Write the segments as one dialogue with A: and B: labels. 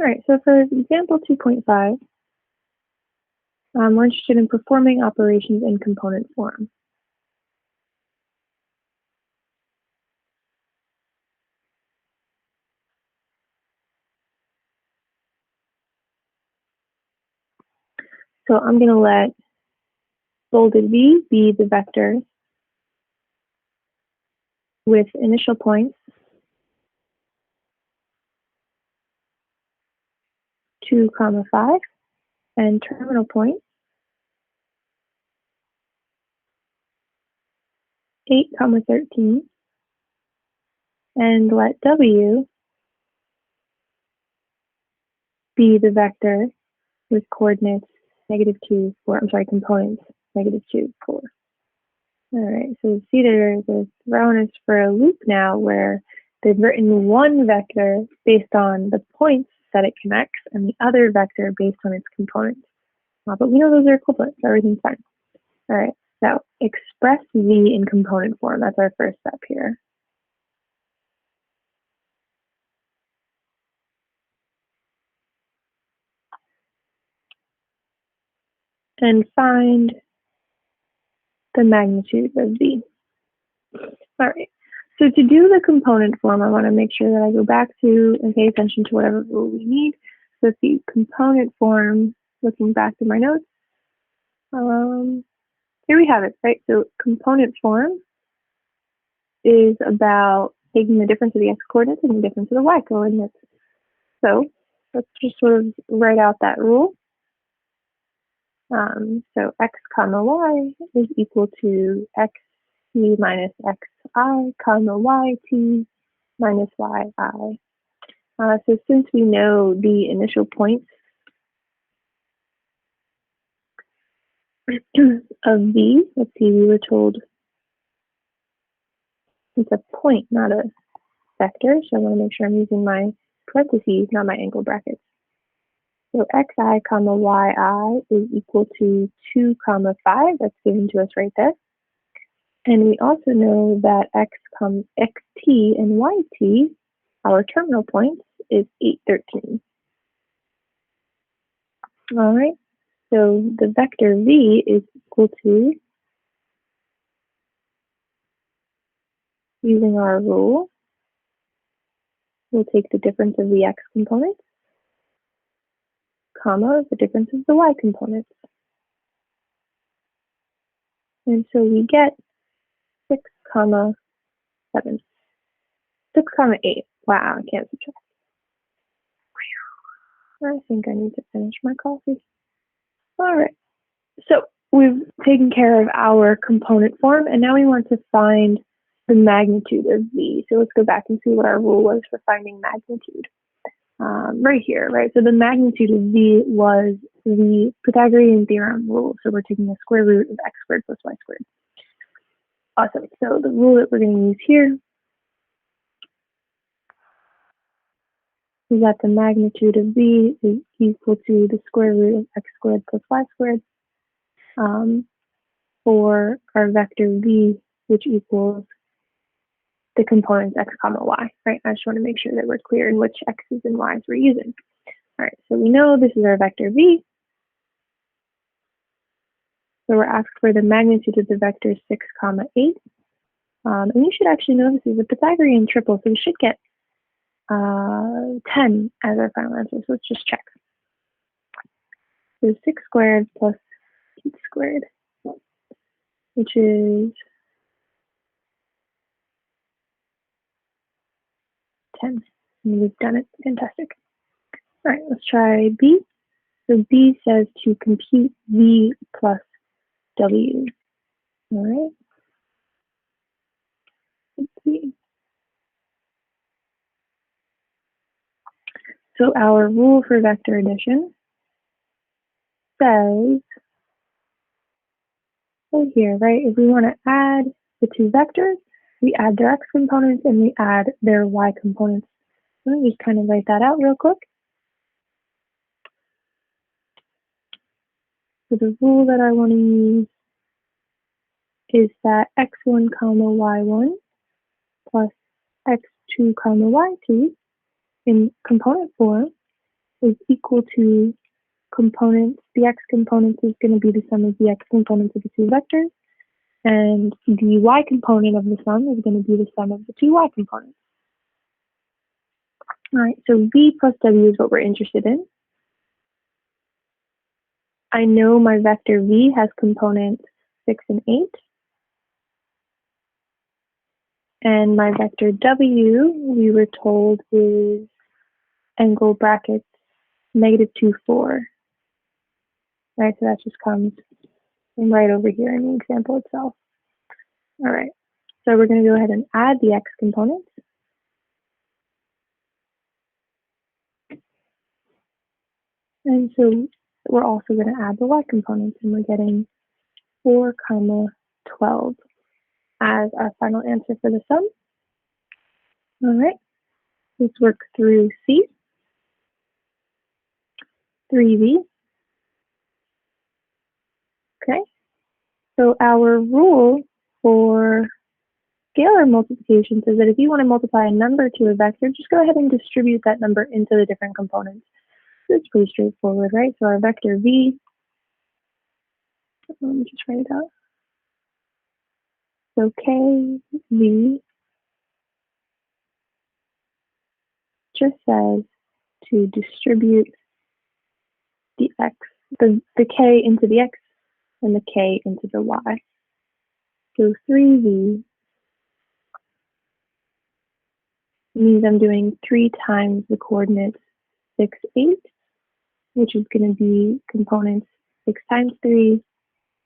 A: All right, so for example 2.5, we're interested in performing operations in component form. So I'm going to let bolded V be the vector with initial points 2, 5 and terminal point 8, 13, and let W be the vector with coordinates -2, 4, components -2, 4. All right, so you see they're throwing us for a loop now where they've written one vector based on the points that it connects and the other vector based on its components. But we know those are equivalent, so everything's fine. All right, so express V in component form. That's our first step here. And find the magnitude of V. All right, so to do the component form, I want to make sure that I go back to and pay attention to whatever rule we need. So the component form, looking back to my notes, here we have it, right? So component form is about taking the difference of the x coordinates and the difference of the y coordinates. So let's just sort of write out that rule. So x comma y is equal to x t minus x I comma y t minus y I. So since we know the initial points of V, let's see, we were told it's a point, not a vector, so I want to make sure I'm using my parentheses, not my angle brackets. So xi comma yi is equal to 2 comma 5, that's given to us right there. And we also know that xt and yt, our terminal points, is 8, 13. All right, so the vector v is equal to, using our rule, we'll take the difference of the x components, comma, the difference of the y components. And so we get 6 comma 7. 6 comma 8. Wow, I can't subtract. I think I need to finish my coffee. All right, so we've taken care of our component form, and now we want to find the magnitude of V. So let's go back and see what our rule was for finding magnitude. Right here, right? So the magnitude of V was the Pythagorean theorem rule. So we're taking the square root of x squared plus y squared. Awesome. So the rule that we're going to use here is that the magnitude of V is equal to the square root of x squared plus y squared for our vector V, which equals the components x comma y, right? I just want to make sure that we're clear in which x's and y's we're using. All right, so we know this is our vector V. So we're asked for the magnitude of the vector 6 comma 8. And you should actually know this is a Pythagorean triple, so we should get 10 as our final answer. So let's just check. So 6 squared plus 8 squared, which is 10. And we've done it. Fantastic. All right, let's try B. So B says to compute V plus W. All right. Let's see. So our rule for vector addition says, right here, right, if we want to add the two vectors, we add their x components and we add their y components. Let me just kind of write that out real quick. So the rule that I want to use is that x1 comma y1 plus x2 comma y2 in component form is equal to components. The x components is going to be the sum of the x components of the two vectors, and the y component of the sum is going to be the sum of the two y components. All right, so v plus w is what we're interested in. I know my vector v has components 6 and 8. And my vector w, we were told, is angle brackets -2, 4. Right, so that just comes right over here in the example itself. All right, so we're going to go ahead and add the x components. And so we're also going to add the y components, and we're getting 4, 12 as our final answer for the sum. All right, let's work through C. 3v. Okay, so our rule for scalar multiplication says that if you want to multiply a number to a vector, just go ahead and distribute that number into the different components. So it's pretty straightforward, right? So our vector v, let me just write it out. So kv just says to distribute the x, the k into the x and the k into the y. So 3v means I'm doing 3 times the coordinates 6, 8, which is going to be components 6 times 3,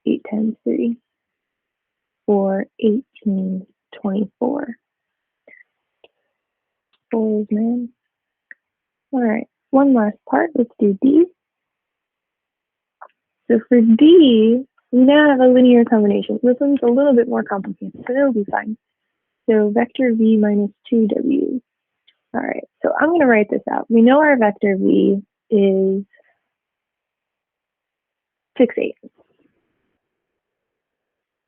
A: 8 times 3, or 18, 24. Boys, man. All right, one last part. Let's do D. So for D, we now have a linear combination. This one's a little bit more complicated, but it'll be fine. So vector v minus 2w. All right, so I'm going to write this out. We know our vector v is 6, 8.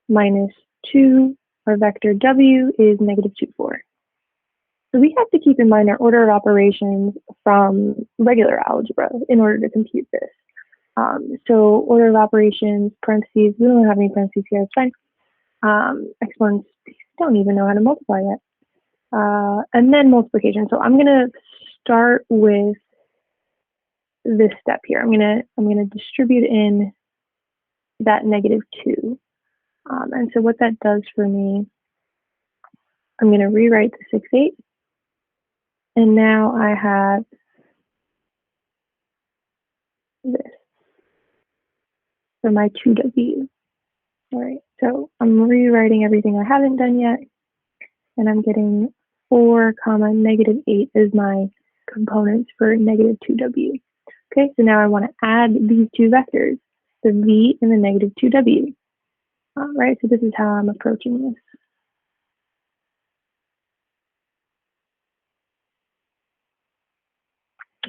A: Minus 2, our vector w is -2, 4. So we have to keep in mind our order of operations from regular algebra in order to compute this. So order of operations, parentheses, we don't have any parentheses here, it's fine. Exponents don't even know how to multiply yet. And then multiplication. So I'm gonna start with this step here. I'm gonna distribute in that -2. And so what that does for me, I'm gonna rewrite the 6, 8. And now I have this for my 2w. All right, so I'm rewriting everything I haven't done yet, and I'm getting 4, -8 is my components for -2w. Okay, so now I want to add these two vectors, the v and the -2w. All right, so this is how I'm approaching this.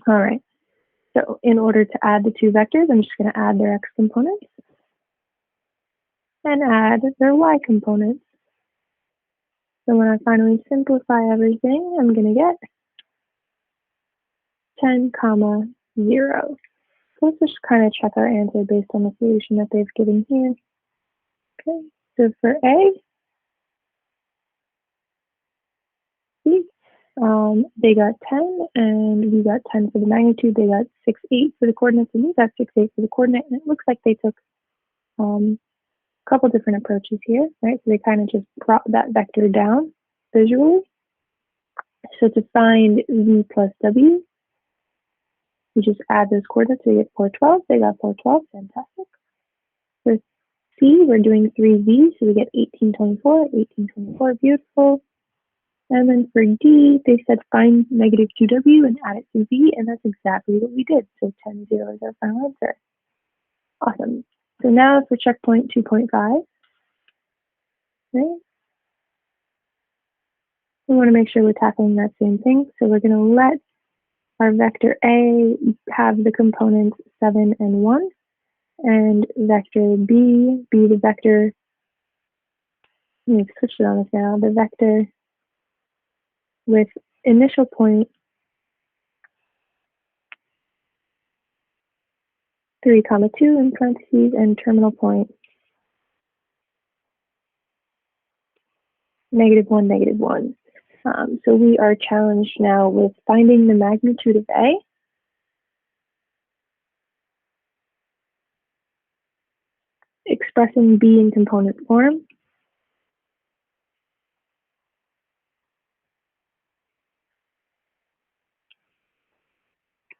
A: All right, so in order to add the two vectors, I'm just going to add their x components and add their y components. So when I finally simplify everything, I'm going to get 10, 0. So let's just kind of check our answer based on the solution that they've given here. Okay, so for A, B, they got 10, and we got 10 for the magnitude. They got 6, 8 for the coordinates, and we got 6, 8 for the coordinate. And it looks like they took a couple different approaches here, right? So they kind of just brought that vector down visually. So to find v plus w, we just add those coordinates. So we get 4, 12. They got 4, 12. Fantastic. For C, we're doing 3v, so we get 18, 24. 18, 24. Beautiful. And then for D, they said find -2w and add it to v, and that's exactly what we did. So 10, 0 is our final answer. Awesome. So now for checkpoint 2.5, right? We want to make sure we're tackling that same thing. So we're going to let our vector A have the components 7 and 1, and vector B be the vector, let me switch it on this now, the vector with initial point 3 comma 2 in parentheses and terminal point -1, -1. So we are challenged now with finding the magnitude of A. Expressing B in component form.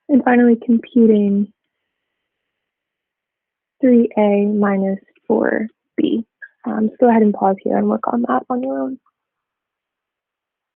A: And finally, computing 3A minus 4B. So go ahead and pause here and work on that on your own.